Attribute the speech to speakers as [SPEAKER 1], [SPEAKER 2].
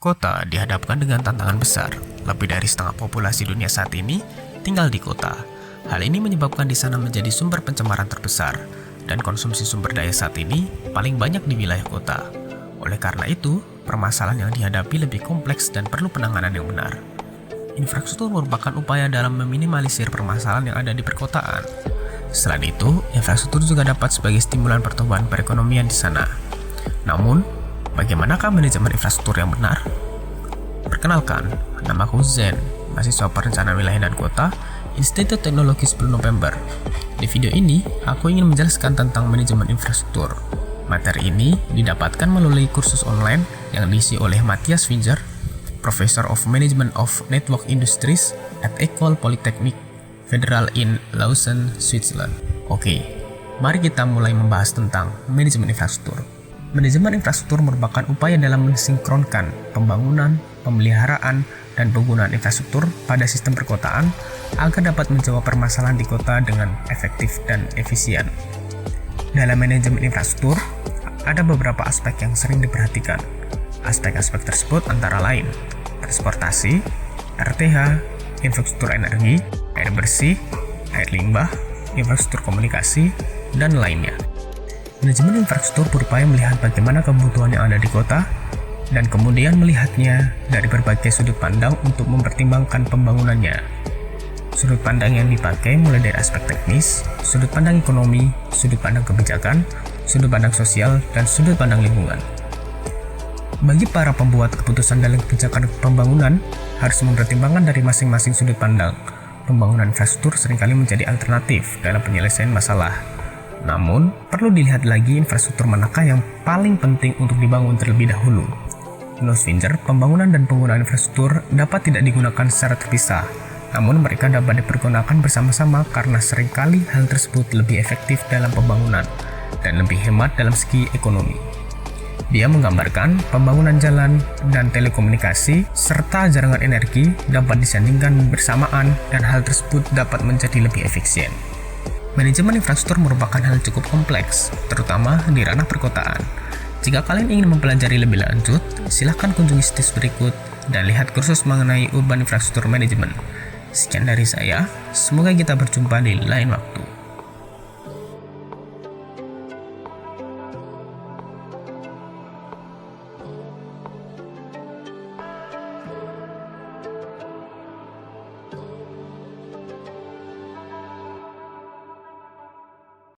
[SPEAKER 1] Kota dihadapkan dengan tantangan besar. Lebih dari setengah populasi dunia saat ini tinggal di kota. Hal ini menyebabkan di sana menjadi sumber pencemaran terbesar, dan konsumsi sumber daya saat ini paling banyak di wilayah kota. Oleh karena itu, permasalahan yang dihadapi lebih kompleks dan perlu penanganan yang benar. Infrastruktur merupakan upaya dalam meminimalisir permasalahan yang ada di perkotaan. Selain itu, infrastruktur juga dapat sebagai stimulan pertumbuhan perekonomian di sana. Namun, bagaimanakah manajemen infrastruktur yang benar? Perkenalkan, namaku Zen, mahasiswa perencanaan wilayah dan kota, Institut Teknologi 10 November. Di video ini, aku ingin menjelaskan tentang manajemen infrastruktur. Materi ini didapatkan melalui kursus online yang diisi oleh Matthias Finzer, Professor of Management of Network Industries at École Polytechnique Federal in Lausanne, Switzerland. Oke, mari kita mulai membahas tentang manajemen infrastruktur. Manajemen infrastruktur merupakan upaya dalam mensinkronkan pembangunan, pemeliharaan, dan penggunaan infrastruktur pada sistem perkotaan agar dapat menjawab permasalahan di kota dengan efektif dan efisien. Dalam manajemen infrastruktur, ada beberapa aspek yang sering diperhatikan. Aspek-aspek tersebut antara lain transportasi, RTH, infrastruktur energi, air bersih, air limbah, infrastruktur komunikasi, dan lainnya. Manajemen infrastruktur berupaya melihat bagaimana kebutuhan yang ada di kota dan kemudian melihatnya dari berbagai sudut pandang untuk mempertimbangkan pembangunannya. Sudut pandang yang dipakai mulai dari aspek teknis, sudut pandang ekonomi, sudut pandang kebijakan, sudut pandang sosial, dan sudut pandang lingkungan. Bagi para pembuat keputusan dalam kebijakan pembangunan, harus mempertimbangkan dari masing-masing sudut pandang. Pembangunan infrastruktur seringkali menjadi alternatif dalam penyelesaian masalah. Namun, perlu dilihat lagi infrastruktur manakah yang paling penting untuk dibangun terlebih dahulu. Menurut Finzer, pembangunan dan penggunaan infrastruktur dapat tidak digunakan secara terpisah, namun mereka dapat dipergunakan bersama-sama karena seringkali hal tersebut lebih efektif dalam pembangunan dan lebih hemat dalam segi ekonomi. Dia menggambarkan pembangunan jalan dan telekomunikasi serta jaringan energi dapat disandingkan bersamaan dan hal tersebut dapat menjadi lebih efisien. Manajemen infrastruktur merupakan hal cukup kompleks, terutama di ranah perkotaan. Jika kalian ingin mempelajari lebih lanjut, silahkan kunjungi situs berikut dan lihat kursus mengenai urban infrastructure management. Sekian dari saya, semoga kita berjumpa di lain waktu.